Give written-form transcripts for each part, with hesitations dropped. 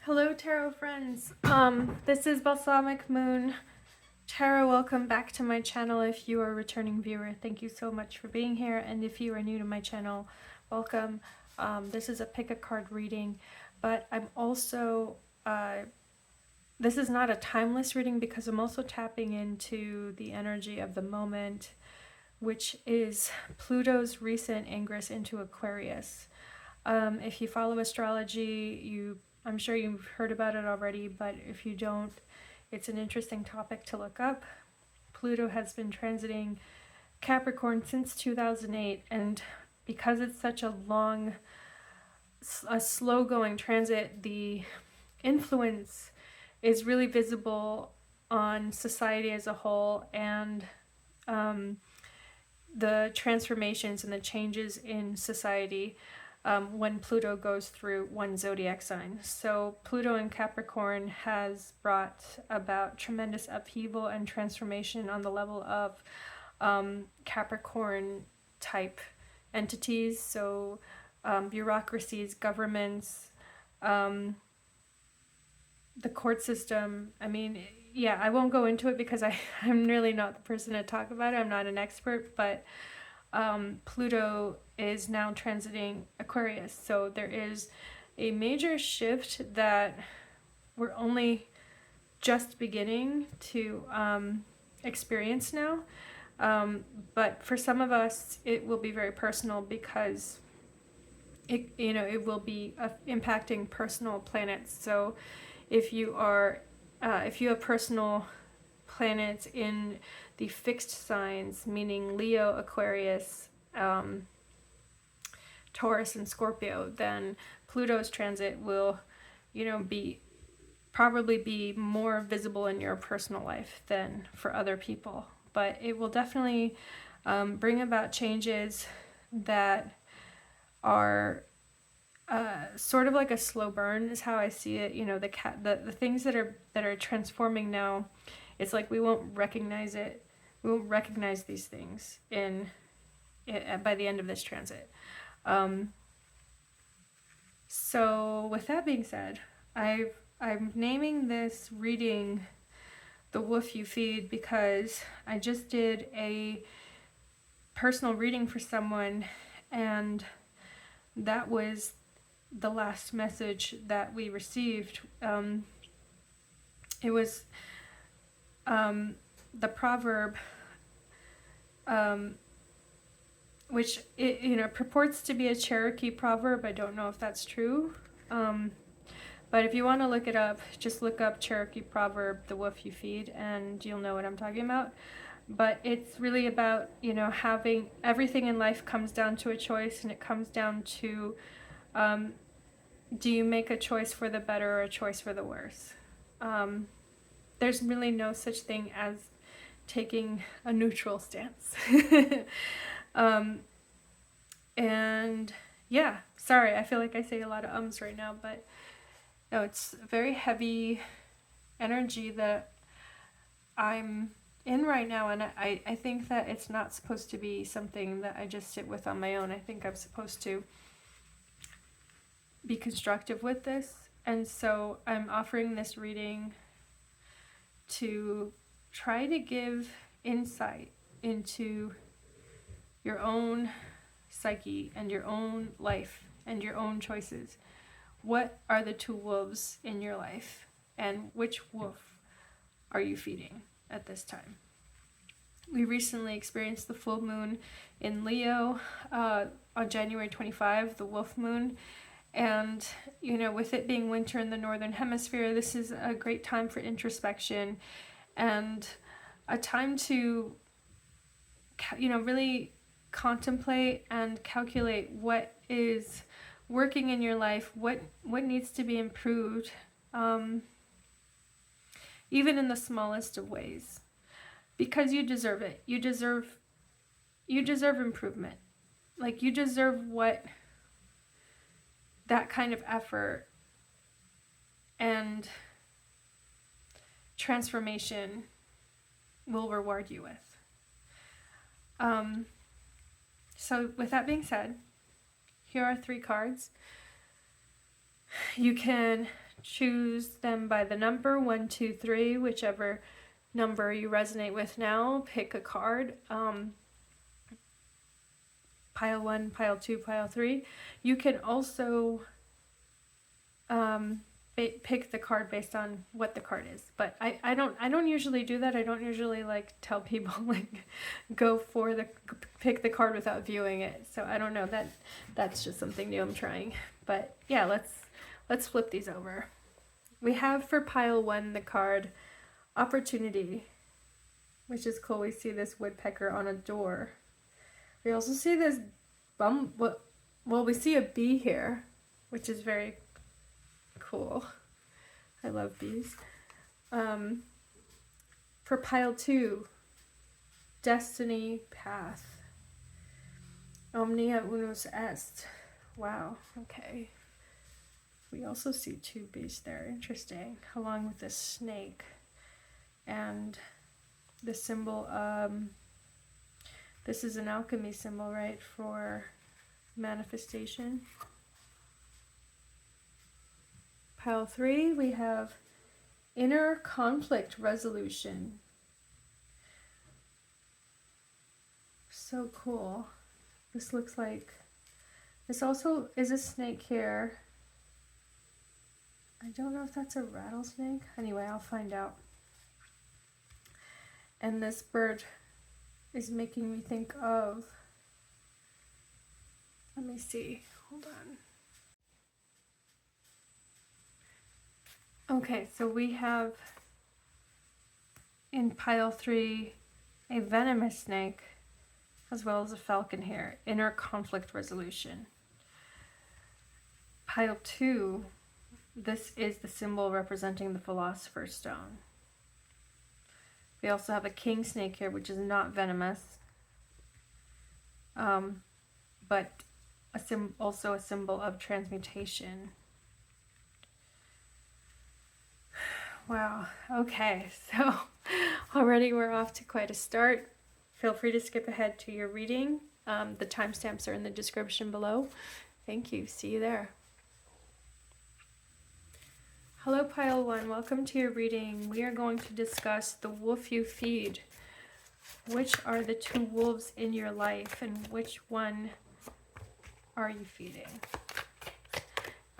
Hello tarot friends. This is Balsamic Moon Tarot. Welcome back to my channel. If you are a returning viewer, thank you so much for being here, and if you are new to my channel, welcome. This is a pick a card reading, but I'm also this is not a timeless reading because I'm also tapping into the energy of the moment, which is Pluto's recent ingress into Aquarius. If you follow astrology, I'm sure you've heard about it already, but if you don't, it's an interesting topic to look up. Pluto has been transiting Capricorn since 2008, and because it's such a slow-going transit, the influence is really visible on society as a whole, and the transformations and the changes in society when Pluto goes through one zodiac sign. So Pluto in Capricorn has brought about tremendous upheaval and transformation on the level of Capricorn type entities, so bureaucracies, governments, the court system. I mean, yeah, I won't go into it because I'm really not the person to talk about it. I'm not an expert, but Pluto is now transiting Aquarius, so there is a major shift that we're only just beginning to experience now, but for some of us it will be very personal because it will be impacting personal planets. So if you have personal planets in the fixed signs, meaning Leo, Aquarius, Taurus, and Scorpio, then Pluto's transit will, probably be more visible in your personal life than for other people. But it will definitely bring about changes that are sort of like a slow burn, is how I see it. The things that are transforming now, it's like we won't recognize it. We won't recognize these things by the end of this transit. So with that being said, I'm naming this reading The Wolf You Feed because I just did a personal reading for someone, and that was the last message that we received. It was the proverb, which purports to be a Cherokee proverb. I don't know if that's true, but if you want to look it up, just look up Cherokee proverb, the wolf you feed, and you'll know what I'm talking about. But it's really about, having everything in life comes down to a choice, and it comes down to, do you make a choice for the better or a choice for the worse? There's really no such thing as taking a neutral stance. And yeah, sorry, I feel like I say a lot of ums right now, but no, it's very heavy energy that I'm in right now, and I think that it's not supposed to be something that I just sit with on my own. I think I'm supposed to be constructive with this, and so I'm offering this reading to try to give insight into your own psyche and your own life and your own choices. What are the two wolves in your life, and which wolf are you feeding at this time? We recently experienced the full moon in Leo on January 25, the wolf moon, and with it being winter in the northern hemisphere, this is a great time for introspection and a time to really contemplate and calculate what is working in your life, what needs to be improved, even in the smallest of ways, because you deserve it. You deserve improvement. Like, you deserve what that kind of effort and transformation will reward you with. So with that being said, here are 3 cards. You can choose them by the number 1, 2, 3, whichever number you resonate with now. Pick a card. Pile 1, pile 2, pile 3. You can also pick the card based on what the card is, but I don't usually do that. I don't usually like tell people like pick the card without viewing it. So I don't know, that's just something new I'm trying. But yeah, let's flip these over. We have for pile 1 the card Opportunity, which is cool. We see this woodpecker on a door. We also see this we see a bee here, which is very cool. I love bees. For pile 2, Destiny Path. Omnia unus est. Wow, okay. We also see 2 bees there, interesting, along with this snake. And the symbol, this is an alchemy symbol, right, for manifestation. Pile 3, we have Inner Conflict Resolution. So cool. This looks like, this also is a snake here. I don't know if that's a rattlesnake. Anyway, I'll find out. And this bird is making me think of, let me see, hold on. Okay, so we have in pile 3 a venomous snake as well as a falcon here. Inner Conflict Resolution. Pile 2, this is the symbol representing the Philosopher's Stone. We also have a king snake here, which is not venomous, but also a symbol of transmutation. Wow, okay, so already we're off to quite a start. Feel free to skip ahead to your reading. The timestamps are in the description below. Thank you, see you there. Hello pile 1, welcome to your reading. We are going to discuss the wolf you feed. Which are the 2 wolves in your life and which one are you feeding?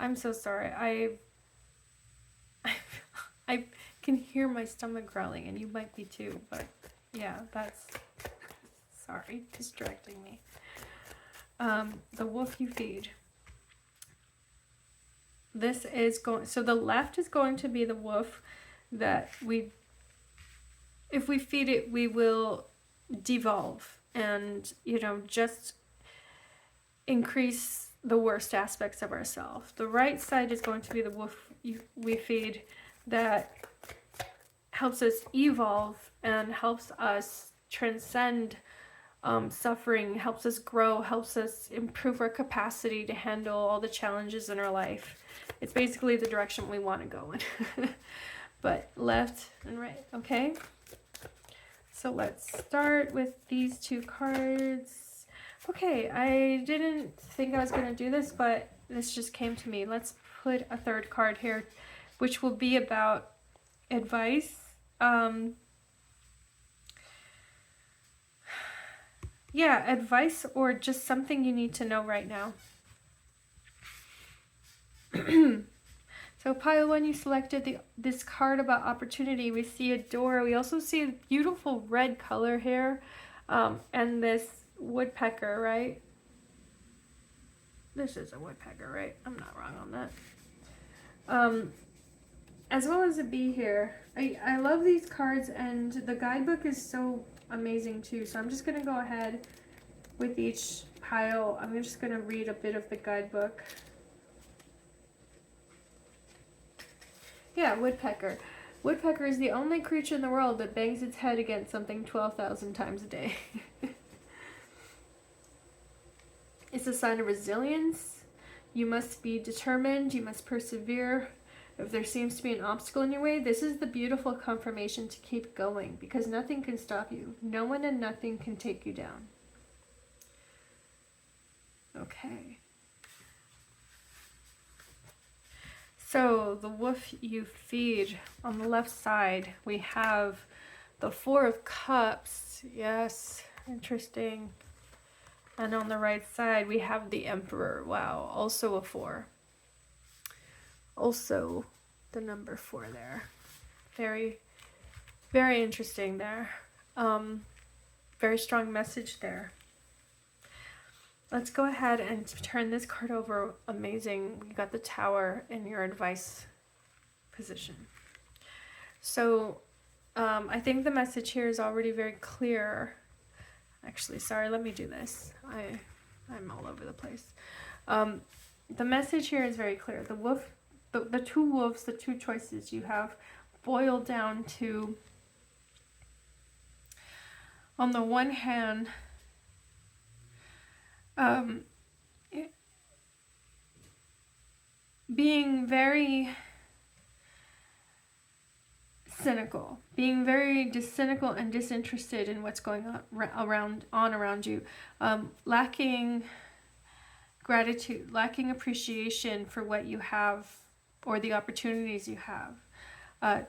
I'm so sorry. I can hear my stomach growling and you might be too, but yeah, that's, sorry, distracting me. The wolf you feed. This is going, so the left is going to be the wolf that if we feed it, we will devolve and, just increase the worst aspects of ourselves. The right side is going to be the wolf we feed that helps us evolve and helps us transcend suffering, helps us grow, helps us improve our capacity to handle all the challenges in our life. It's basically the direction we want to go in. But left and right, okay? So let's start with these 2 cards. Okay, I didn't think I was going to do this, but this just came to me. Let's put a 3rd card here, which will be about advice. Yeah, advice or just something you need to know right now. So pile 1, you selected this card about opportunity. We see a door. We also see a beautiful red color here, and this woodpecker, right? This is a woodpecker, right? I'm not wrong on that. As well as a bee here. I love these cards, and the guidebook is so amazing too. So I'm just going to go ahead with each pile. I'm just going to read a bit of the guidebook. Yeah, woodpecker. Woodpecker is the only creature in the world that bangs its head against something 12,000 times a day. It's a sign of resilience. You must be determined. You must persevere. If there seems to be an obstacle in your way, this is the beautiful confirmation to keep going, because nothing can stop you. No one and nothing can take you down. Okay. So the wolf you feed, on the left side, we have the Four of Cups. Yes, interesting. And on the right side, we have the Emperor. Wow, also a 4. Also the number 4 there. Very, very interesting there. Very strong message there. Let's go ahead and turn this card over. Amazing. You got the Tower in your advice position. So I think the message here is already very clear. Actually, sorry, let me do this. I'm all over the place. The message here is very clear. The wolf, the two wolves, the two choices you have boiled down to, on the one hand, being very cynical, being very cynical and disinterested in what's going on around you, lacking gratitude, lacking appreciation for what you have or the opportunities you have,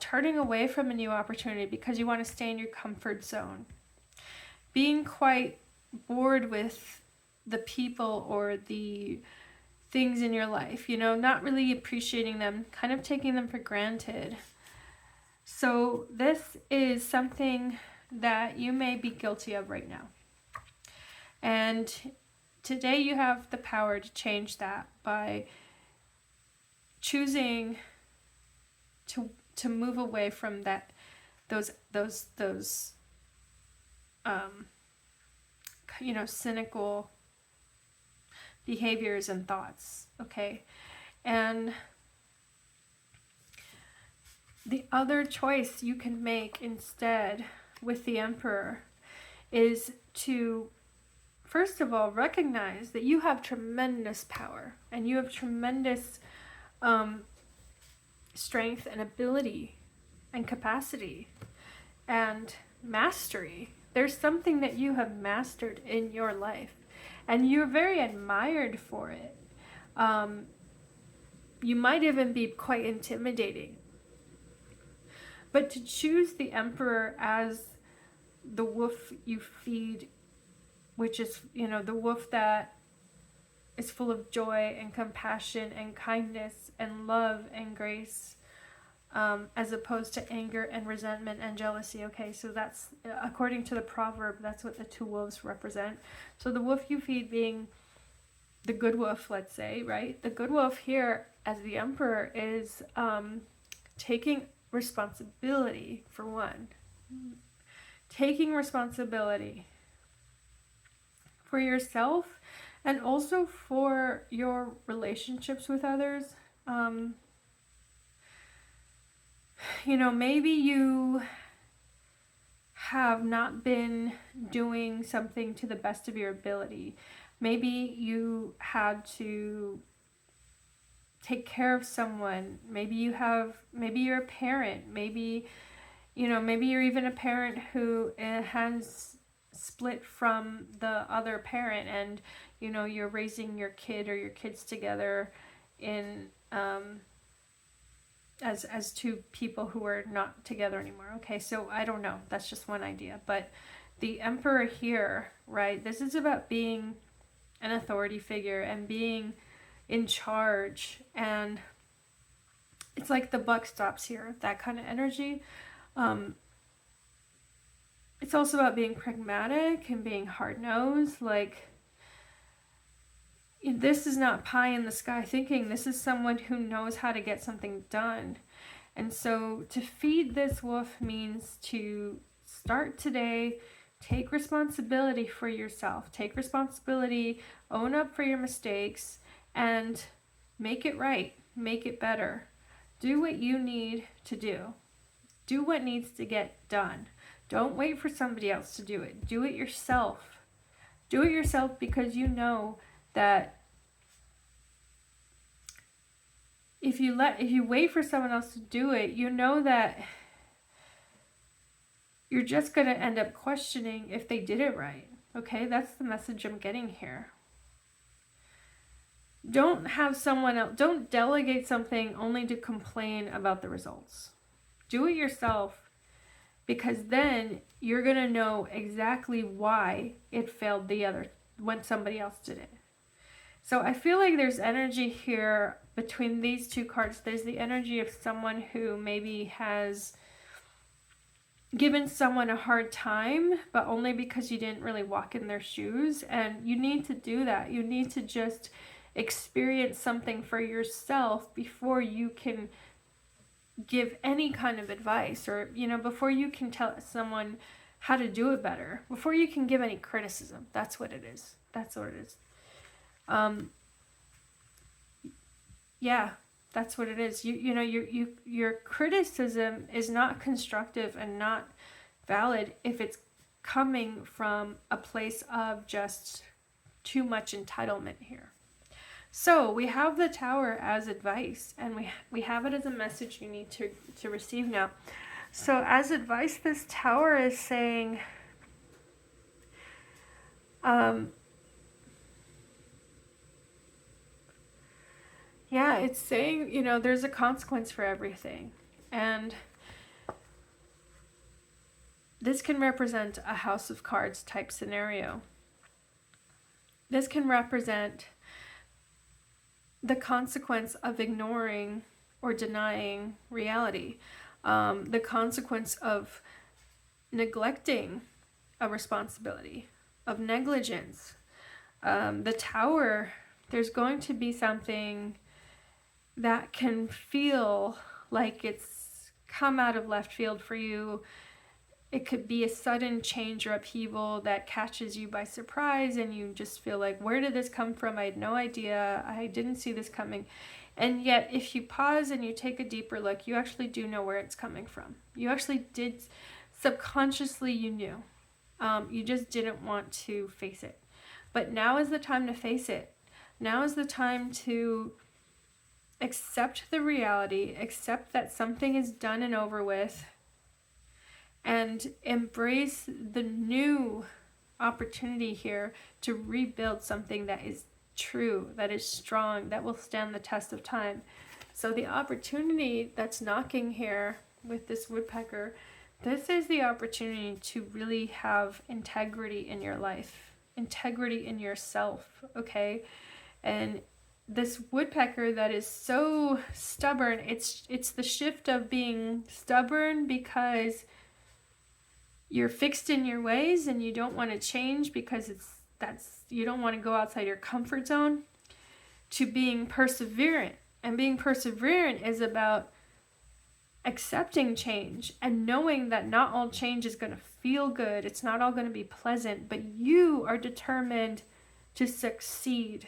turning away from a new opportunity because you want to stay in your comfort zone, being quite bored with the people or the things in your life, you know, not really appreciating them, kind of taking them for granted. So this is something that you may be guilty of right now. And today you have the power to change that by choosing to move away from that, those you know, cynical behaviors and thoughts, okay? And the other choice you can make instead with the Emperor is to, first of all, recognize that you have tremendous power and you have tremendous strength and ability and capacity and mastery. There's something that you have mastered in your life and you're very admired for it. You might even be quite intimidating. But to choose the Emperor as the wolf you feed, which is, you know, the wolf that is full of joy and compassion and kindness and love and grace, as opposed to anger and resentment and jealousy. Okay, so that's, according to the proverb, that's what the two wolves represent. So the wolf you feed being the good wolf, let's say, right? The good wolf here as the Emperor is taking responsibility, for one. Taking responsibility for yourself and also for your relationships with others. You know, maybe you have not been doing something to the best of your ability. Maybe you had to take care of someone. Maybe you're a parent. Maybe, you know, maybe you're even a parent who has split from the other parent and, you know, you're raising your kid or your kids together in, as two people who are not together anymore. Okay, so I don't know. That's just one idea. But the Emperor here, right, this is about being an authority figure and being in charge, and it's like the buck stops here, that kind of energy. It's also about being pragmatic and being hard-nosed. Like, this is not pie in the sky thinking. This is someone who knows how to get something done. And so to feed this wolf means to start today, take responsibility for yourself, take responsibility, own up for your mistakes, and make it right, make it better. Do what you need to do. Do what needs to get done. Don't wait for somebody else to do it. Do it yourself. Do it yourself because you know that if you wait for someone else to do it, you know that you're just going to end up questioning if they did it right. Okay, that's the message I'm getting here. Don't have someone else, don't delegate something only to complain about the results. Do it yourself, because then you're going to know exactly why it failed when somebody else did it. So I feel like there's energy here between these two cards. There's the energy of someone who maybe has given someone a hard time, but only because you didn't really walk in their shoes. And you need to do that. You need to just experience something for yourself before you can give any kind of advice, or, you know, before you can tell someone how to do it better, before you can give any criticism. That's what it is. That's what it is. Yeah, that's what it is. You know, your criticism is not constructive and not valid if it's coming from a place of just too much entitlement here. So we have the Tower as advice, and we have it as a message you need to receive now. So as advice, this Tower is saying, yeah, it's saying, you know, there's a consequence for everything. And this can represent a House of Cards type scenario. This can represent the consequence of ignoring or denying reality. The consequence of neglecting a responsibility, of negligence. The Tower, there's going to be something that can feel like it's come out of left field for you. It could be a sudden change or upheaval that catches you by surprise, and you just feel like, where did this come from? I had no idea. I didn't see this coming. And yet, if you pause and you take a deeper look, you actually do know where it's coming from. You actually did, subconsciously you knew. You just didn't want to face it. But now is the time to face it. Now is the time to accept the reality, accept that something is done and over with, and embrace the new opportunity here to rebuild something that is true, that is strong, that will stand the test of time. So the opportunity that's knocking here with this woodpecker, this is the opportunity to really have integrity in your life, integrity in yourself, okay? And this woodpecker that is so stubborn, it's the shift of being stubborn because you're fixed in your ways and you don't want to change because you don't want to go outside your comfort zone, to being perseverant. And being perseverant is about accepting change and knowing that not all change is going to feel good. It's not all going to be pleasant, but you are determined to succeed.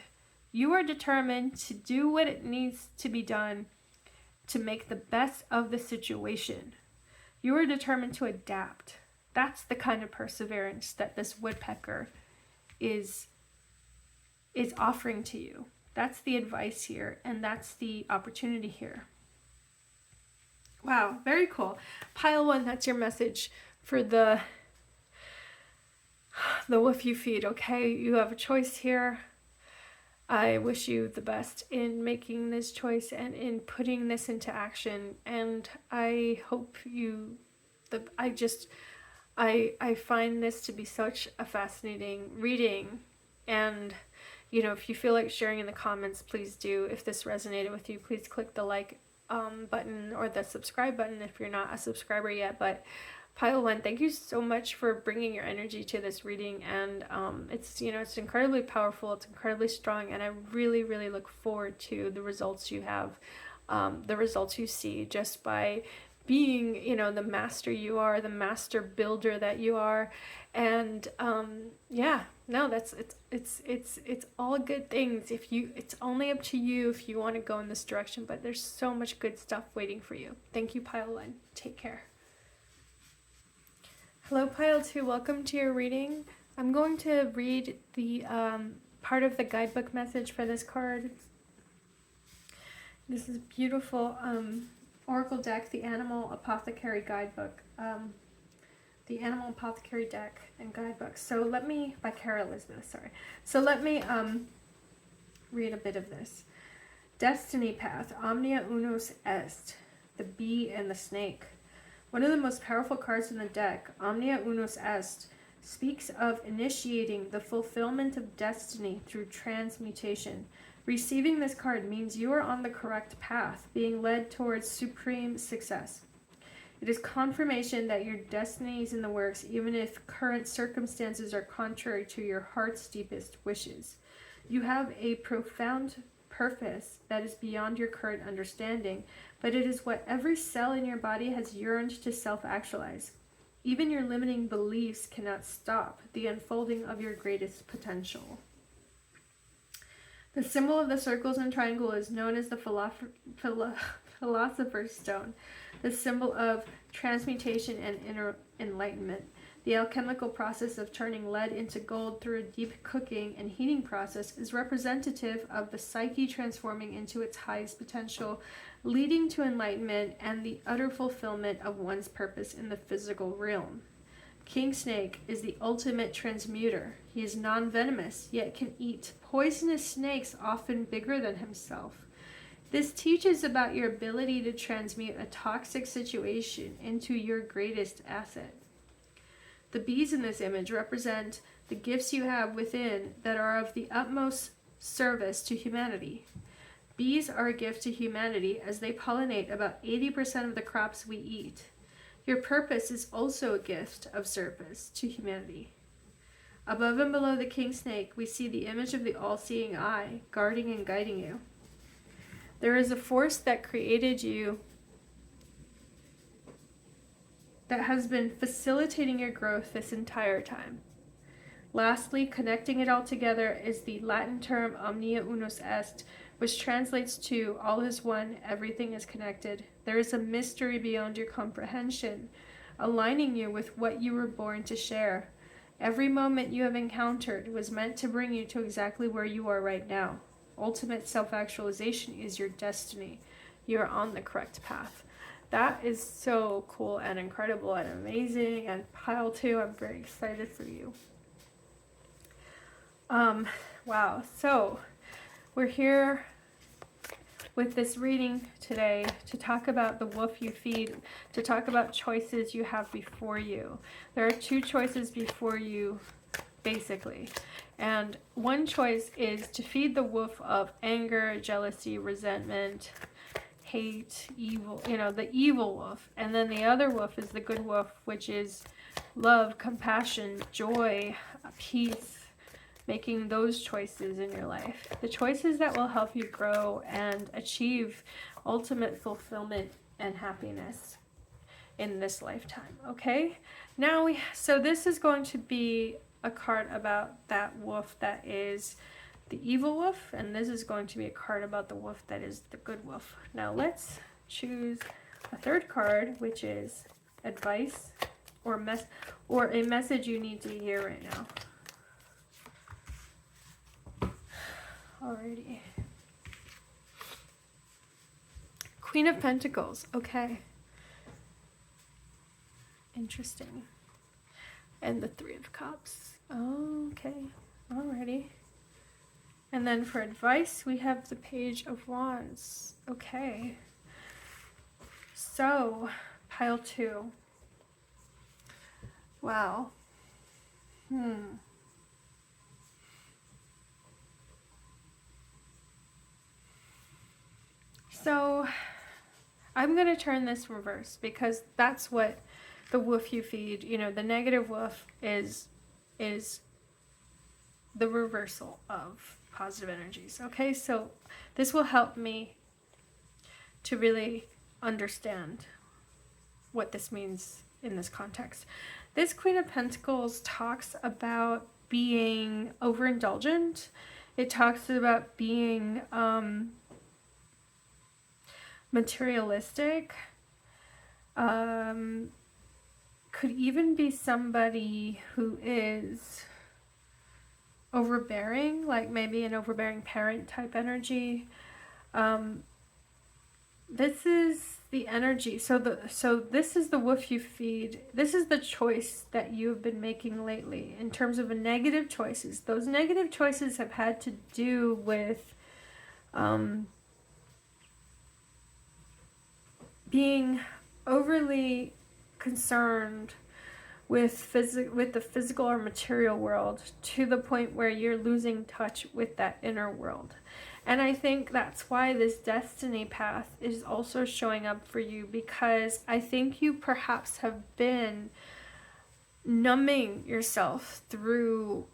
You are determined to do what it needs to be done to make the best of the situation. You are determined to adapt. That's the kind of perseverance that this woodpecker is offering to you. That's the advice here, and that's the opportunity here. Wow, very cool. Pile 1, that's your message for the wolf you feed, okay? You have a choice here. I wish you the best in making this choice and in putting this into action, and I hope I find this to be such a fascinating reading. And you know, if you feel like sharing in the comments, please do. If this resonated with you, please click the like button or the subscribe button if you're not a subscriber yet. But Pile 1, thank you so much for bringing your energy to this reading, and it's incredibly powerful, it's incredibly strong, and I really, really look forward to the results you have, the results you see just by being, the master you are, the master builder that you are. And it's all good things. It's only up to you if you want to go in this direction, but there's so much good stuff waiting for you. Thank you, Pile 1. Take care. Hello, Pile 2. Welcome to your reading. I'm going to read the part of the guidebook message for this card. This is beautiful Oracle deck, the Animal Apothecary Guidebook. The Animal Apothecary deck and guidebook. So let me, by Kara Elizabeth, sorry. So let me read a bit of this. Destiny path, omnia unus est, the bee and the snake. One of the most powerful cards in the deck, omnia unus est, speaks of initiating the fulfillment of destiny through transmutation. Receiving this card means you are on the correct path, being led towards supreme success. It is confirmation that your destiny is in the works, even if current circumstances are contrary to your heart's deepest wishes. You have a profound purpose that is beyond your current understanding, but it is what every cell in your body has yearned to self-actualize. Even your limiting beliefs cannot stop the unfolding of your greatest potential. The symbol of the circles and triangle is known as the Philosopher's Stone, the symbol of transmutation and inner enlightenment. The alchemical process of turning lead into gold through a deep cooking and heating process is representative of the psyche transforming into its highest potential, leading to enlightenment and the utter fulfillment of one's purpose in the physical realm. King Snake is the ultimate transmuter. He is non-venomous, yet can eat poisonous snakes often bigger than himself. This teaches about your ability to transmute a toxic situation into your greatest asset. The bees in this image represent the gifts you have within that are of the utmost service to humanity. Bees are a gift to humanity as they pollinate about 80% of the crops we eat. Your purpose is also a gift of service to humanity. Above and below the king snake, we see the image of the all-seeing eye, guarding and guiding you. There is a force that created you that has been facilitating your growth this entire time. Lastly, connecting it all together is the Latin term omnia unus est, which translates to all is one, everything is connected. There is a mystery beyond your comprehension, aligning you with what you were born to share. Every moment you have encountered was meant to bring you to exactly where you are right now. Ultimate self-actualization is your destiny. You are on the correct path. That is so cool and incredible and amazing. And pile 2, I'm very excited for you. Wow. So we're here with this reading today to talk about the wolf you feed, to talk about choices you have before you. There are 2 choices before you, basically. And one choice is to feed the wolf of anger, jealousy, resentment, hate, evil, the evil wolf. And then the other wolf is the good wolf, which is love, compassion, joy, peace, making those choices in your life. The choices that will help you grow and achieve ultimate fulfillment and happiness in this lifetime. Okay? Now so this is going to be a card about that wolf that is the evil wolf, and this is going to be a card about the wolf that is the good wolf. Now let's choose a third card, which is advice or a message you need to hear right now. Alrighty. Queen of Pentacles. Okay. Interesting. And the Three of Cups. Okay. Alrighty. And then for advice, we have the Page of Wands. Okay. So, pile 2. Wow. So, I'm going to turn this reverse because that's what the wolf you feed, the negative wolf is the reversal of positive energies. Okay, so this will help me to really understand what this means in this context. This Queen of Pentacles talks about being overindulgent. It talks about being materialistic. Could even be somebody who is overbearing, like maybe an overbearing parent type energy. This is the energy. So this is the wolf you feed. This is the choice that you've been making lately in terms of negative choices. Those negative choices have had to do with being overly concerned with the physical or material world to the point where you're losing touch with that inner world. And I think that's why this destiny path is also showing up for you, because I think you perhaps have been numbing yourself through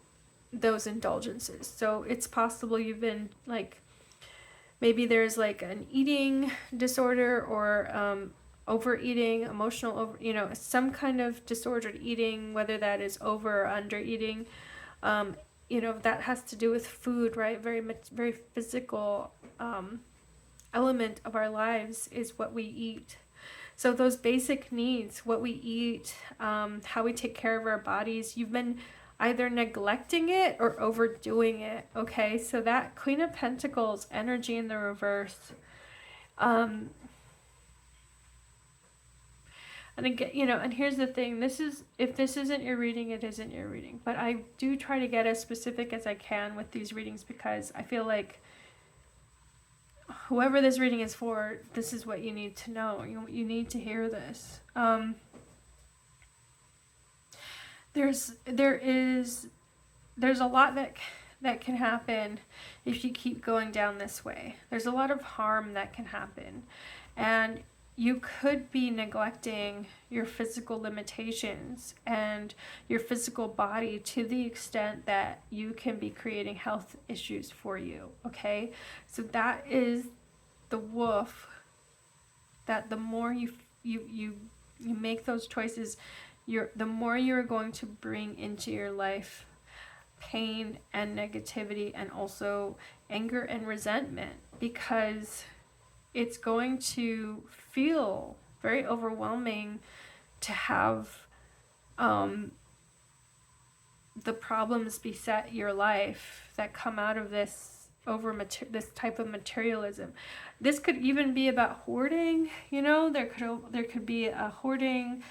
those indulgences. So it's possible you've been like, maybe there's like an eating disorder, or overeating, emotional over, some kind of disordered eating, whether that is over or under eating. That has to do with food, right? Very much, very physical element of our lives is what we eat. So those basic needs, what we eat, how we take care of our bodies, you've been either neglecting it or overdoing it, okay? So that Queen of Pentacles energy in the reverse. And again, and here's the thing, if this isn't your reading, it isn't your reading. But I do try to get as specific as I can with these readings, because I feel like whoever this reading is for, this is what you need to know. You need to hear this. There's a lot that can happen if you keep going down this way. There's a lot of harm that can happen, and you could be neglecting your physical limitations and your physical body to the extent that you can be creating health issues for you, okay? So that is the wolf, that the more you make those choices, the more you're going to bring into your life pain and negativity, and also anger and resentment, because it's going to feel very overwhelming to have the problems beset your life that come out of this this type of materialism. This could even be about hoarding. There could be a hoarding,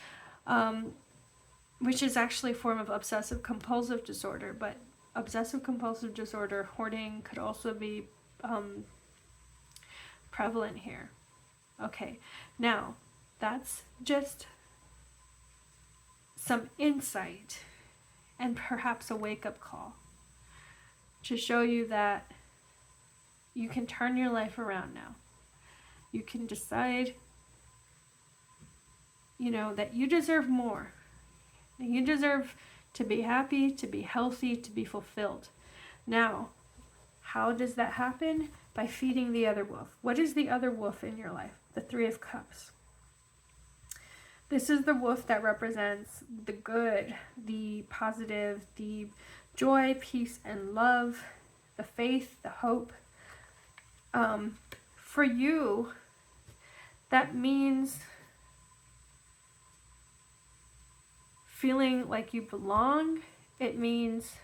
which is actually a form of obsessive compulsive disorder, but obsessive compulsive disorder, hoarding could also be prevalent here. Okay, now that's just some insight and perhaps a wake-up call to show you that you can turn your life around now. You can decide, that you deserve more. You deserve to be happy, to be healthy, to be fulfilled. Now, how does that happen? By feeding the other wolf. What is the other wolf in your life? The Three of Cups. This is the wolf that represents the good, the positive, the joy, peace, and love, the faith, the hope. For you, that means feeling like you belong. It means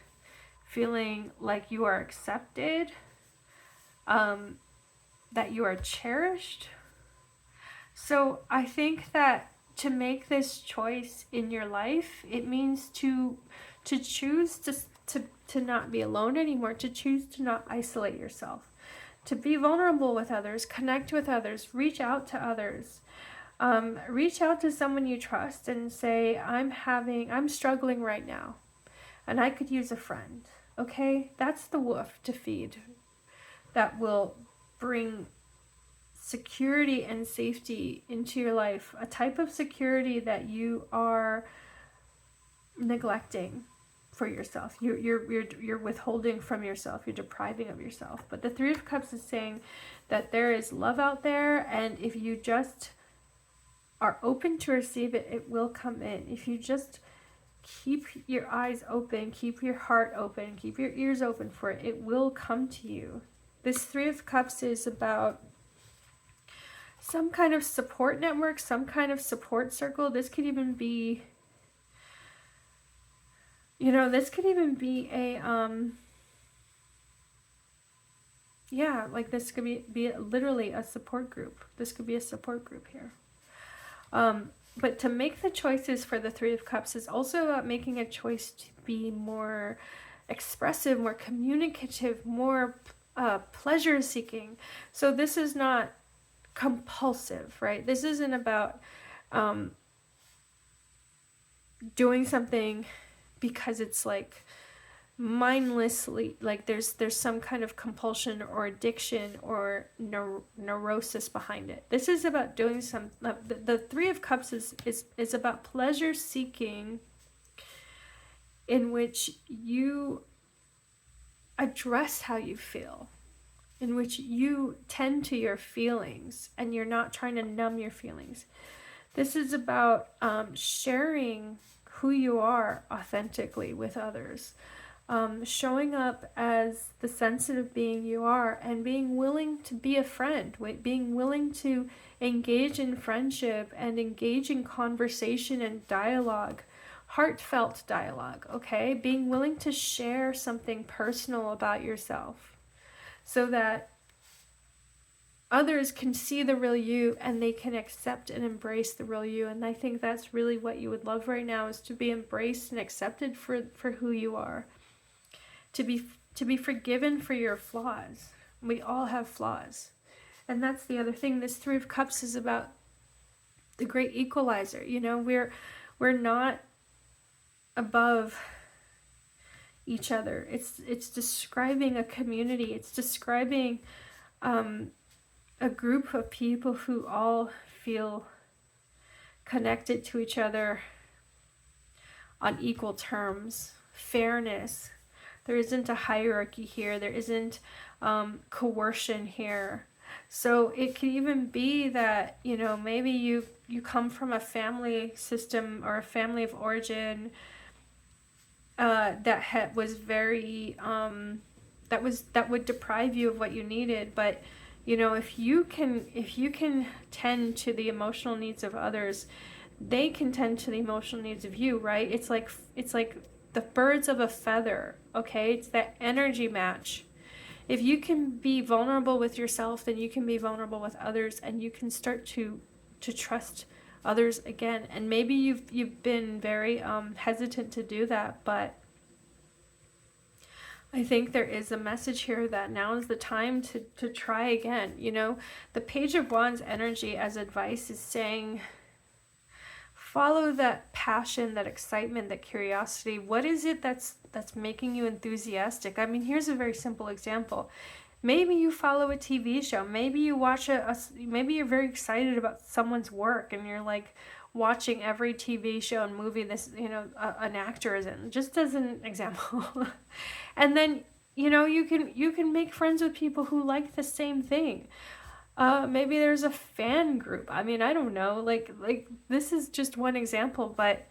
feeling like you are accepted, that you are cherished. So I think that to make this choice in your life, it means to choose to not be alone anymore, to choose to not isolate yourself, to be vulnerable with others, connect with others, reach out to others. Reach out to someone you trust and say, I'm struggling right now, and I could use a friend. Okay, that's the wolf to feed. That will bring security and safety into your life, a type of security that you are neglecting for yourself. You're withholding from yourself. You're depriving of yourself. But the Three of Cups is saying that there is love out there, and if you just are open to receive it, it will come in. If you just keep your eyes open, keep your heart open, keep your ears open for it, it will come to you. This Three of Cups is about some kind of support network, some kind of support circle. This could even be, this could even be a, this could be literally a support group. This could be a support group here. But to make the choices for the Three of Cups is also about making a choice to be more expressive, more communicative, more pleasure seeking. So this is not compulsive, right? This isn't about doing something because it's like mindlessly, like there's some kind of compulsion or addiction or neurosis behind it. This is about doing some, the Three of Cups is about pleasure seeking, in which you address how you feel, in which you tend to your feelings and you're not trying to numb your feelings. This is about sharing who you are authentically with others, showing up as the sensitive being you are, and being willing to be a friend, being willing to engage in friendship and engage in conversation and dialogue, heartfelt dialogue, okay? Being willing to share something personal about yourself so that others can see the real you and they can accept and embrace the real you. And I think that's really what you would love right now, is to be embraced and accepted for who you are. To be forgiven for your flaws. We all have flaws. And that's the other thing. This Three of Cups is about the great equalizer. You know, we're not above each other. It's describing a community. It's describing a group of people who all feel connected to each other on equal terms. Fairness. There isn't a hierarchy here. There isn't coercion here. So it could even be that, you know, maybe you come from a family system or a family of origin that was very that would deprive you of what you needed. But you know, if you can tend to the emotional needs of others, they can tend to the emotional needs of you, right? It's like the birds of a feather, okay? It's that energy match. If you can be vulnerable with yourself, then you can be vulnerable with others, and you can start to trust others again. And maybe you've been very hesitant to do that, but I think there is a message here that now is the time to try again. You know, the Page of Wands energy as advice is saying, follow that passion, that excitement, that curiosity. What is it that's making you enthusiastic? I mean, here's a very simple example. Maybe you follow a TV show. Maybe you watch maybe you're very excited about someone's work and you're like watching every TV show and movie this, you know, an actor is in, just as an example. And then, you know, you can make friends with people who like the same thing. Maybe there's a fan group. I mean, I don't know. Like this is just one example, but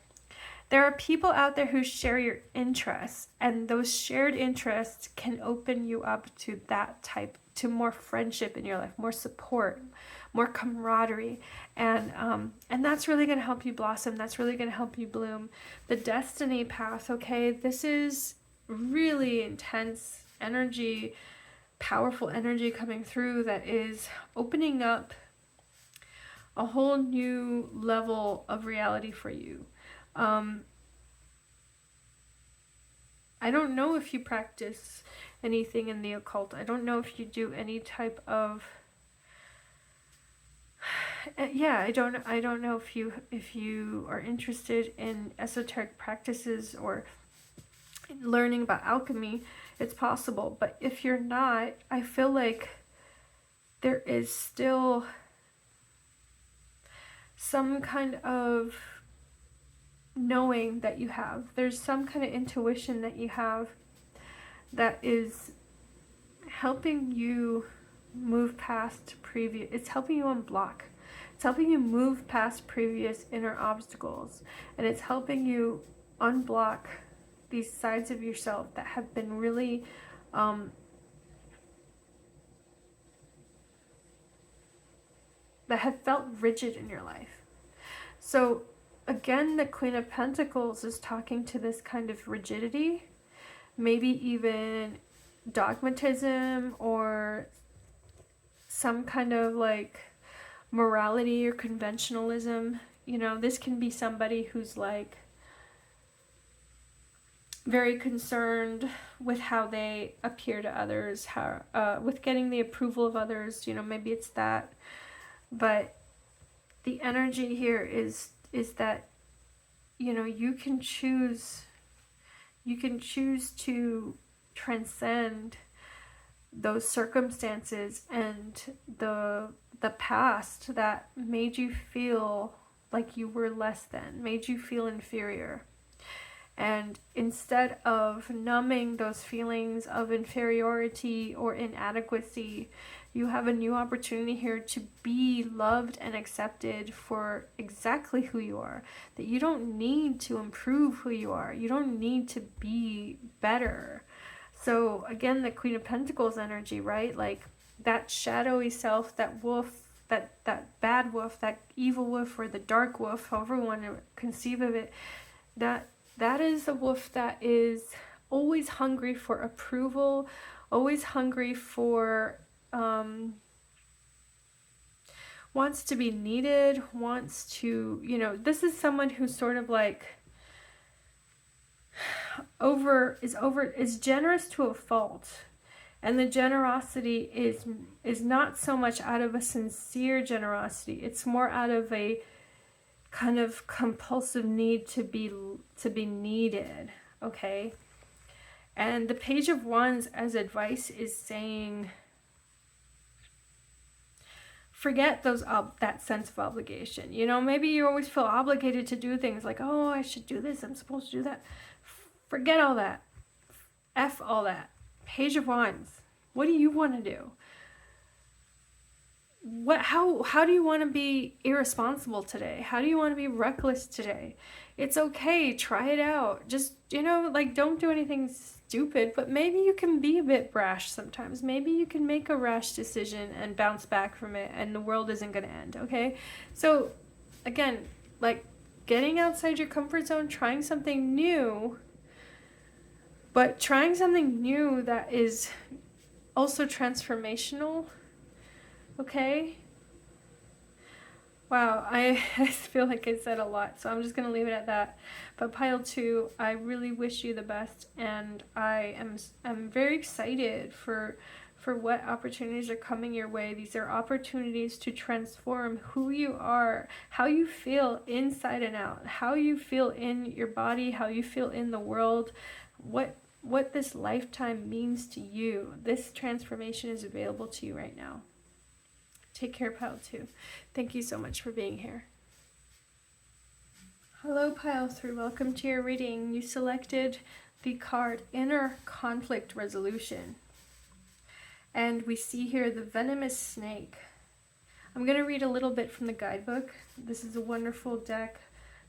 there are people out there who share your interests, and those shared interests can open you up to to more friendship in your life, more support, more camaraderie, and that's really going to help you blossom. That's really going to help you bloom. The destiny path, okay, this is really intense energy, powerful energy coming through that is opening up a whole new level of reality for you. I don't know if you practice anything in the occult. I don't know if you do any type of I don't know if you are interested in esoteric practices or learning about alchemy. It's possible, but if you're not, I feel like there is still some kind of knowing that you have. There's some kind of intuition that you have that is helping you move past previous, it's helping you unblock. It's helping you move past previous inner obstacles, and it's helping you unblock these sides of yourself that have been really that have felt rigid in your life. So again, the Queen of Pentacles is talking to this kind of rigidity, maybe even dogmatism or some kind of like morality or conventionalism. You know, this can be somebody who's like very concerned with how they appear to others, how with getting the approval of others. You know, maybe it's that, but the energy here is that, you know, you can choose to transcend those circumstances and the past that made you feel like you were less than, made you feel inferior. And instead of numbing those feelings of inferiority or inadequacy, you have a new opportunity here to be loved and accepted for exactly who you are. That you don't need to improve who you are. You don't need to be better. So again, the Queen of Pentacles energy, right? Like that shadowy self, that wolf, that bad wolf, that evil wolf, or the dark wolf, however you want to conceive of it, that is a wolf that is always hungry for approval, always hungry for, wants to be needed, wants to, you know, this is someone who's sort of like is generous to a fault. And the generosity is not so much out of a sincere generosity. It's more out of a kind of compulsive need to be needed, okay? And the Page of Wands as advice is saying, forget that sense of obligation. You know, maybe you always feel obligated to do things like, oh, I should do this, I'm supposed to do that. Forget all that. F all that. Page of Wands. What do you want to do? How do you want to be irresponsible today? How do you want to be reckless today? It's okay, try it out. Just, you know, like, don't do anything stupid, but maybe you can be a bit brash sometimes. Maybe you can make a rash decision and bounce back from it, and the world isn't going to end, okay? So again, like, getting outside your comfort zone, trying something new, but trying something new that is also transformational. Okay. Wow, I feel like I said a lot, so I'm just going to leave it at that. But pile 2, I really wish you the best, and I'm very excited for what opportunities are coming your way. These are opportunities to transform who you are, how you feel inside and out, how you feel in your body, how you feel in the world, what this lifetime means to you. This transformation is available to you right now. Take care, pile 2. Thank you so much for being here. Hello, pile 3. Welcome to your reading. You selected the card Inner Conflict Resolution. And we see here the venomous snake. I'm going to read a little bit from the guidebook. This is a wonderful deck,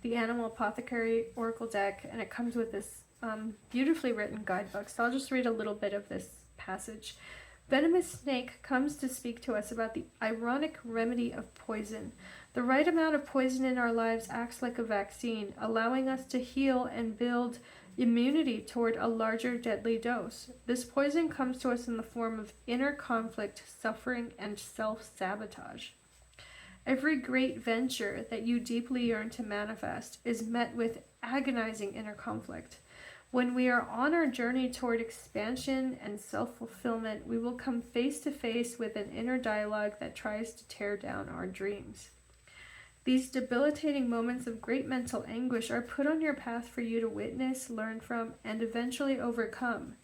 the Animal Apothecary Oracle deck, and it comes with this beautifully written guidebook. So I'll just read a little bit of this passage. Venomous snake comes to speak to us about the ironic remedy of poison. The right amount of poison in our lives acts like a vaccine, allowing us to heal and build immunity toward a larger deadly dose. This poison comes to us in the form of inner conflict, suffering, and self-sabotage. Every great venture that you deeply yearn to manifest is met with agonizing inner conflict. When we are on our journey toward expansion and self-fulfillment, we will come face to face with an inner dialogue that tries to tear down our dreams. These debilitating moments of great mental anguish are put on your path for you to witness, learn from, and eventually overcome.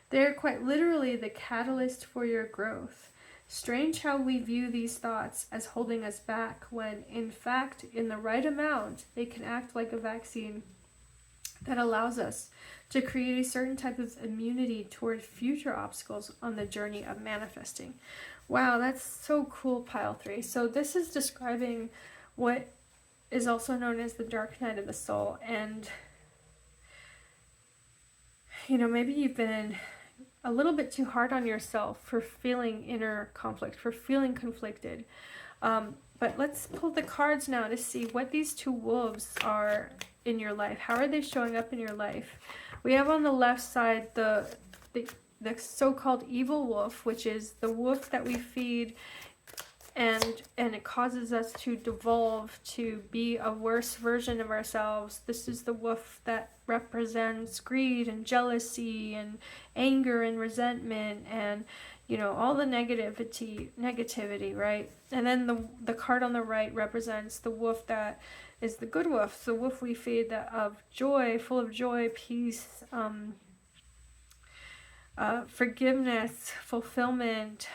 They are quite literally the catalyst for your growth. Strange how we view these thoughts as holding us back when, in fact, in the right amount, they can act like a vaccine that allows us to create a certain type of immunity toward future obstacles on the journey of manifesting. Wow, that's so cool, pile 3. So this is describing what is also known as the dark night of the soul. And, you know, maybe you've been a little bit too hard on yourself for feeling inner conflict, for feeling conflicted. But let's pull the cards now to see what these two wolves are in your life. How are they showing up in your life? We have on the left side the so-called evil wolf, which is the wolf that we feed and it causes us to devolve, to be a worse version of ourselves. This is the wolf that represents greed and jealousy and anger and resentment and, you know, all the negativity, right? And then the card on the right represents the wolf that is the good wolf, the wolf we feed, that of joy, full of joy, peace, forgiveness, fulfillment,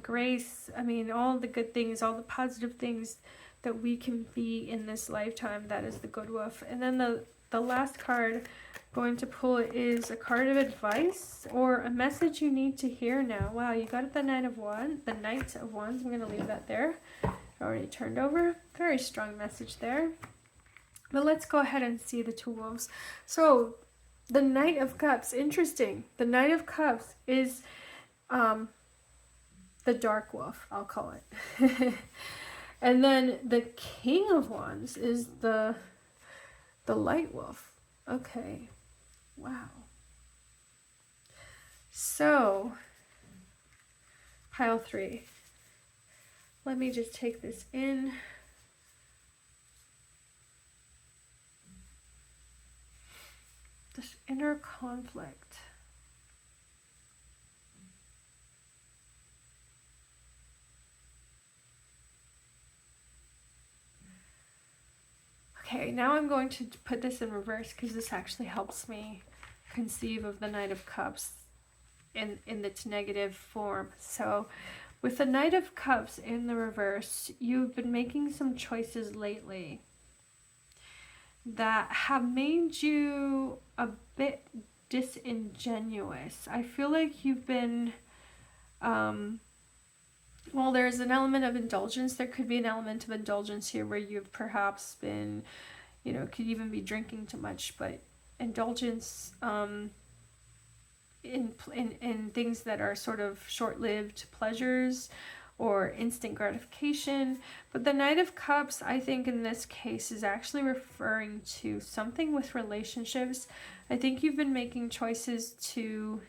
grace. I mean, all the good things, all the positive things that we can be in this lifetime. That is the good wolf. And then the last card going to pull is a card of advice or a message you need to hear now. Wow, you got the Knight of Wands. The Knight of Wands. I'm going to leave that there. Already turned over. Very strong message there. But let's go ahead and see the two wolves. So the Knight of Cups, interesting. The Knight of Cups is the dark wolf, I'll call it. And then the King of Wands is the light wolf. Okay. Wow. So, pile 3. Let me just take this in. This inner conflict. Okay, now I'm going to put this in reverse because this actually helps me conceive of the Knight of Cups in its negative form. So with the Knight of Cups in the reverse, you've been making some choices lately that have made you a bit disingenuous. I feel like you've been, well, there's an element of indulgence. There could be an element of indulgence here where you've perhaps been, you know, could even be drinking too much, but indulgence in things that are sort of short-lived pleasures or instant gratification. But the Knight of Cups, I think in this case, is actually referring to something with relationships. I think you've been making choices to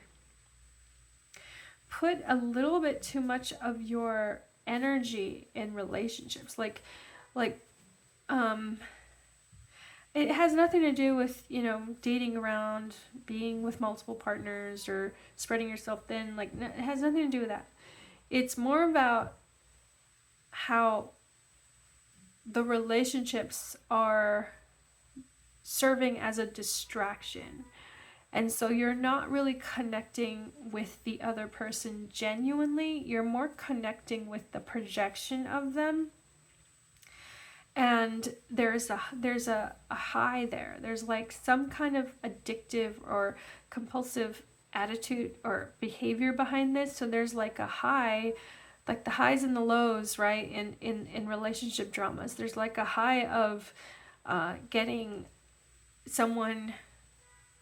put a little bit too much of your energy in relationships. It has nothing to do with, you know, dating around, being with multiple partners, or spreading yourself thin. Like, it has nothing to do with that. It's more about how the relationships are serving as a distraction. And so you're not really connecting with the other person genuinely. You're more connecting with the projection of them. And there's a high there. There's like some kind of addictive or compulsive attitude or behavior behind this. So there's like a high, like the highs and the lows, right? In relationship dramas, there's like a high of getting someone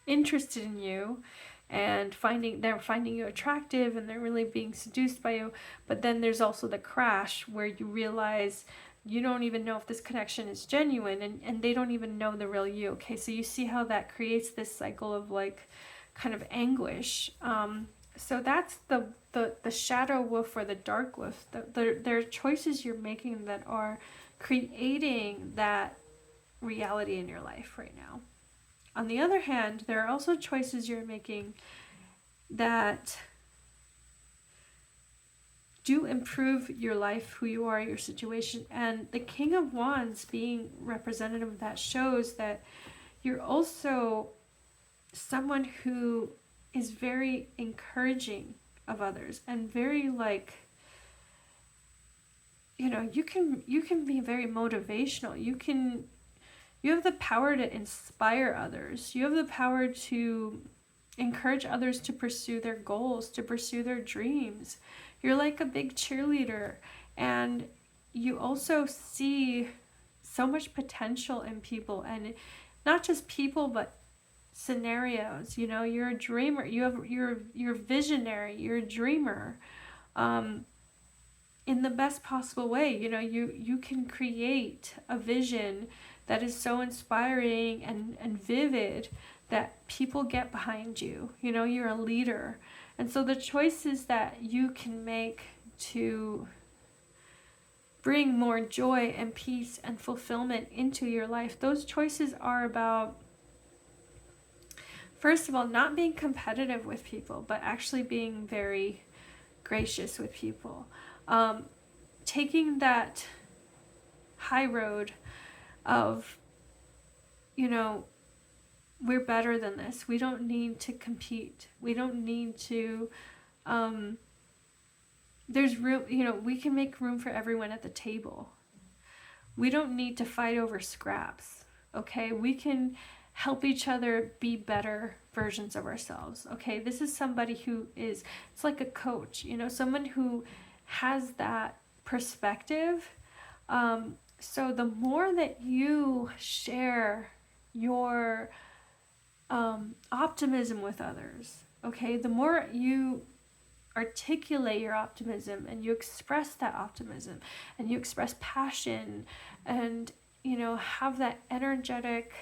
interested in you and they're finding you attractive and they're really being seduced by you. But then there's also the crash where you realize you don't even know if this connection is genuine, and they don't even know the real you. Okay, so you see how that creates this cycle of like kind of anguish. So that's the shadow wolf or the dark wolf. There are choices you're making that are creating that reality in your life right now. On the other hand, there are also choices you're making that do improve your life, who you are, your situation. And the King of Wands being representative of that shows that you're also someone who is very encouraging of others and very like, you know, you can be very motivational. You have the power to inspire others. You have the power to encourage others to pursue their goals, to pursue their dreams. You're like a big cheerleader, and you also see so much potential in people, and not just people, but scenarios. You know, you're a dreamer. You're visionary. You're a dreamer, in the best possible way. You know, you can create a vision that is so inspiring and vivid that people get behind you. You know, you're a leader. And so the choices that you can make to bring more joy and peace and fulfillment into your life. Those choices are about, first of all, not being competitive with people, but actually being very gracious with people. Taking that high road of, you know, we're better than this. We don't need to compete. We don't need to, there's room, you know, we can make room for everyone at the table. We don't need to fight over scraps, okay? We can help each other be better versions of ourselves, okay? This is somebody who is, it's like a coach, you know, someone who has that perspective. So the more that you share your optimism with others, okay, the more you articulate your optimism and you express that optimism and you express passion and, you know, have that energetic,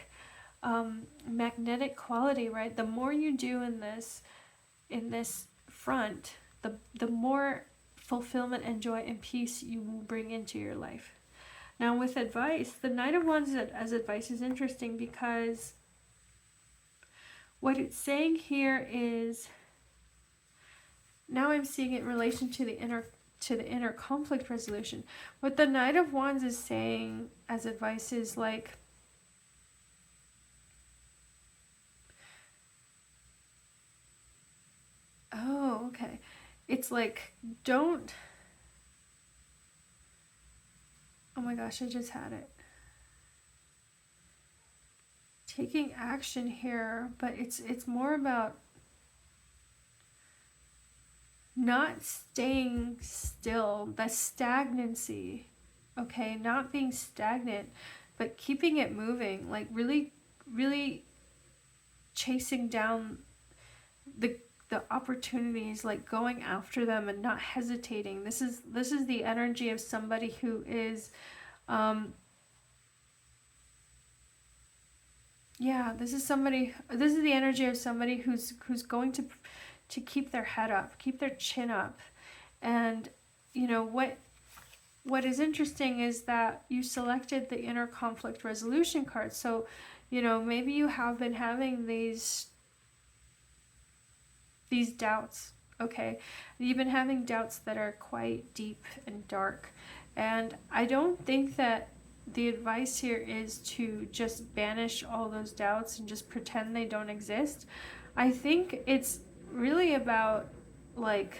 magnetic quality, right? The more you do in this front, the more fulfillment and joy and peace you will bring into your life. Now with advice, the Knight of Wands as advice is interesting because what it's saying here is, now I'm seeing it in relation to the inner conflict resolution. What the Knight of Wands is saying as advice is like, oh, okay. It's like, don't, oh my gosh, I just had it. Taking action here, but it's more about not staying still, the stagnancy, okay? Not being stagnant, but keeping it moving, like really, really chasing down the opportunities, like going after them and not hesitating. This is the energy of somebody who is, yeah, this is the energy of somebody who's going to keep their head up, keep their chin up. And you know what is interesting is that you selected the inner conflict resolution card. So, you know, maybe you have been having these doubts, okay? You've been having doubts that are quite deep and dark. And I don't think that the advice here is to just banish all those doubts and just pretend they don't exist. I think it's really about like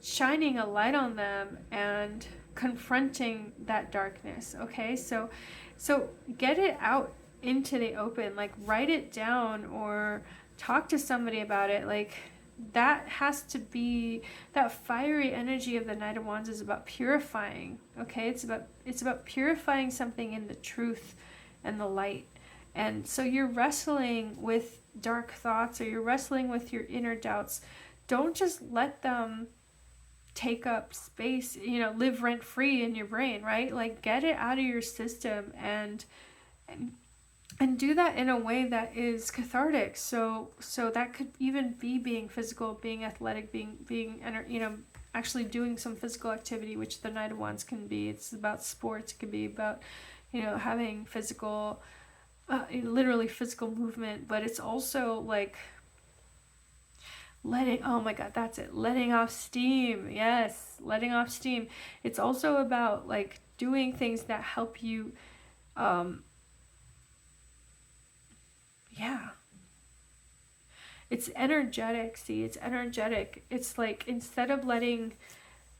shining a light on them and confronting that darkness, okay? So get it out into the open, like write it down or talk to somebody about it. Like that has to be, that fiery energy of the Knight of Wands is about purifying, okay? It's about purifying something in the truth and the light. And so you're wrestling with dark thoughts, or you're wrestling with your inner doubts. Don't just let them take up space, you know, live rent free in your brain, right? Like get it out of your system and do that in a way that is cathartic. So that could even be being physical, being athletic, being you know, actually doing some physical activity, which the Knight of Wands can be. It's about sports. It can be about, you know, having physical, literally physical movement. But it's also like letting, oh my god, that's it, letting off steam. Yes, letting off steam. It's also about like doing things that help you, yeah, it's energetic. See, it's energetic. It's like instead of letting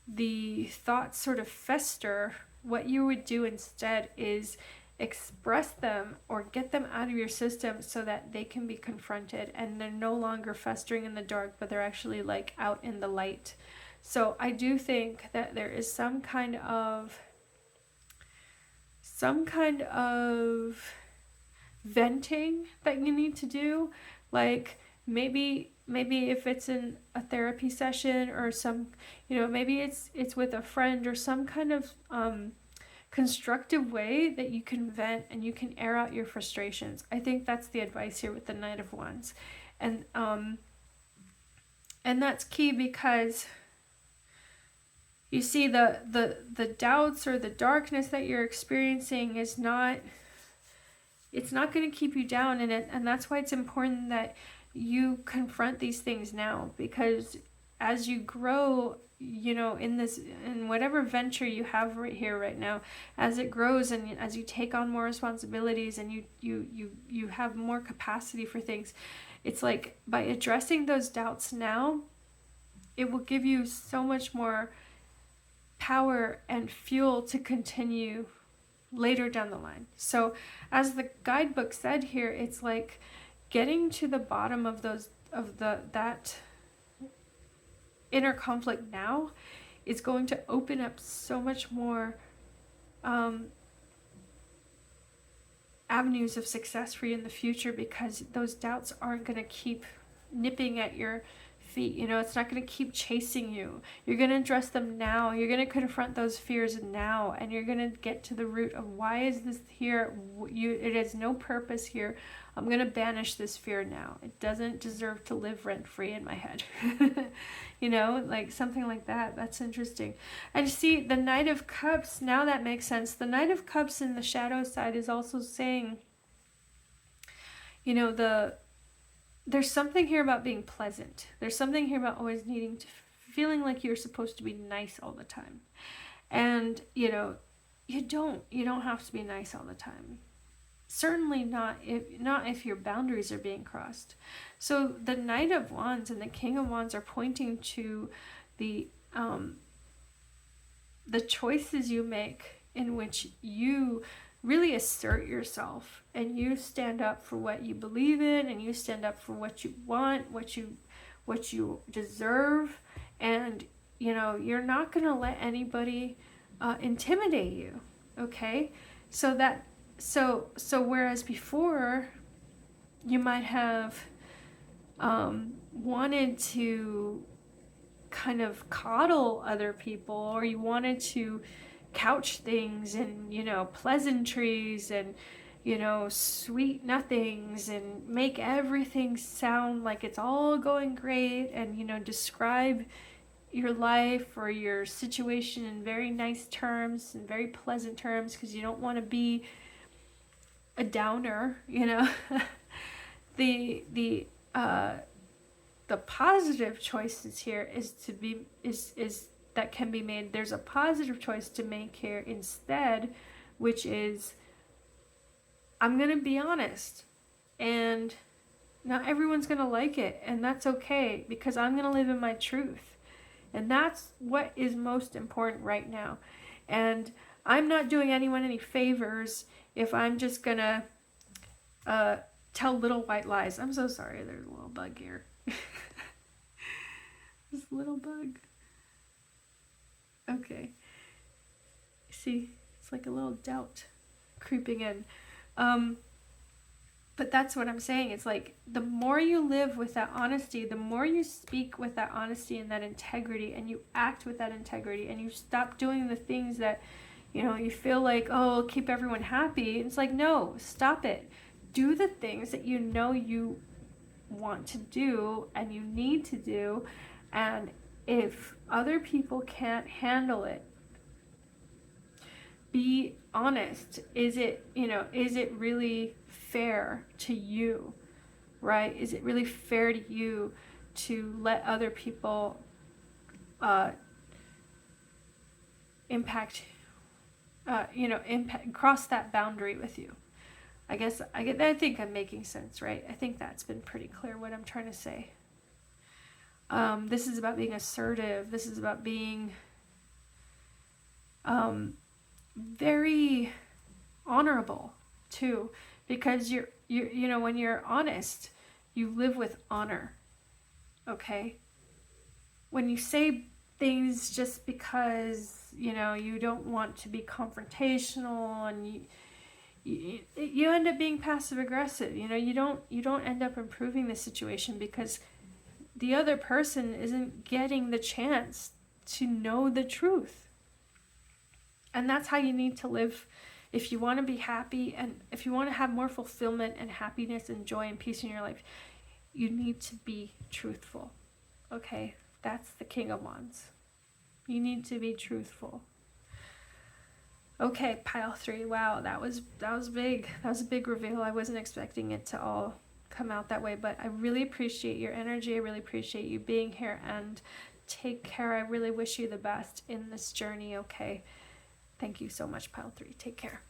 the thoughts sort of fester, what you would do instead is express them or get them out of your system so that they can be confronted and they're no longer festering in the dark, but they're actually like out in the light. So I do think that there is some kind of venting that you need to do. Like maybe if it's in a therapy session or some, you know, maybe it's with a friend or some kind of constructive way that you can vent and you can air out your frustrations. I think that's the advice here with the Knight of Wands. And that's key because You see, the doubts or the darkness that you're experiencing is not, it's not going to keep you down, and that's why it's important that you confront these things now, because as you grow, you know, in this, in whatever venture you have right here right now, as it grows and as you take on more responsibilities and you have more capacity for things, it's like by addressing those doubts now, it will give you so much more power and fuel to continue later down the line. So as the guidebook said here, it's like getting to the bottom of that inner conflict now is going to open up so much more avenues of success for you in the future, because those doubts aren't going to keep nipping at your feet. You know, it's not going to keep chasing you. You're going to address them now. You're going to confront those fears now, and you're going to get to the root of why is this here. It has no purpose here. I'm going to banish this fear now. It doesn't deserve to live rent-free in my head. You know, like something like that. That's interesting. And see, the Knight of Cups, now that makes sense. The Knight of Cups in the shadow side is also saying, you know, there's something here about being pleasant. There's something here about always needing to, feeling like you're supposed to be nice all the time. And, you know, you don't have to be nice all the time. Certainly not if your boundaries are being crossed. So the Knight of Wands and the King of Wands are pointing to the choices you make in which you really assert yourself and you stand up for what you believe in, and you stand up for what you want, what you deserve, and you know, you're not going to let anybody intimidate you. Okay, so whereas before you might have wanted to kind of coddle other people, or you wanted to couch things and, you know, pleasantries and, you know, sweet nothings, and make everything sound like it's all going great, and, you know, describe your life or your situation in very nice terms and very pleasant terms, because you don't want to be a downer, you know. the positive choices here is that can be made. There's a positive choice to make here instead, which is, I'm going to be honest, and not everyone's going to like it, and that's okay, because I'm going to live in my truth. And that's what is most important right now. And I'm not doing anyone any favors if I'm just going to tell little white lies. I'm so sorry, there's a little bug here. This little bug. Okay. See, it's like a little doubt creeping in. But that's what I'm saying. It's like the more you live with that honesty, the more you speak with that honesty and that integrity, and you act with that integrity, and you stop doing the things that, you know, you feel like, oh, keep everyone happy. It's like, no, stop it. Do the things that you know you want to do and you need to do. And if other people can't handle it, be honest. Is it really fair to you, right? Is it really fair to you to let other people impact, cross that boundary with you? I think I'm making sense, right? I think that's been pretty clear what I'm trying to say. This is about being assertive. This is about being very honorable too, because you're when you're honest, you live with honor. Okay? When you say things just because, you know, you don't want to be confrontational, and you end up being passive aggressive. You know, you don't end up improving the situation, because the other person isn't getting the chance to know the truth. And that's how you need to live if you want to be happy, and if you want to have more fulfillment and happiness and joy and peace in your life. You need to be truthful. Okay? That's the King of Wands. You need to be truthful. Okay, pile 3. Wow, that was big. That was a big reveal. I wasn't expecting it to all come out that way, but I really appreciate your energy. I really appreciate you being here, and take care. I really wish you the best in this journey, okay? Thank you so much, pile 3. Take care.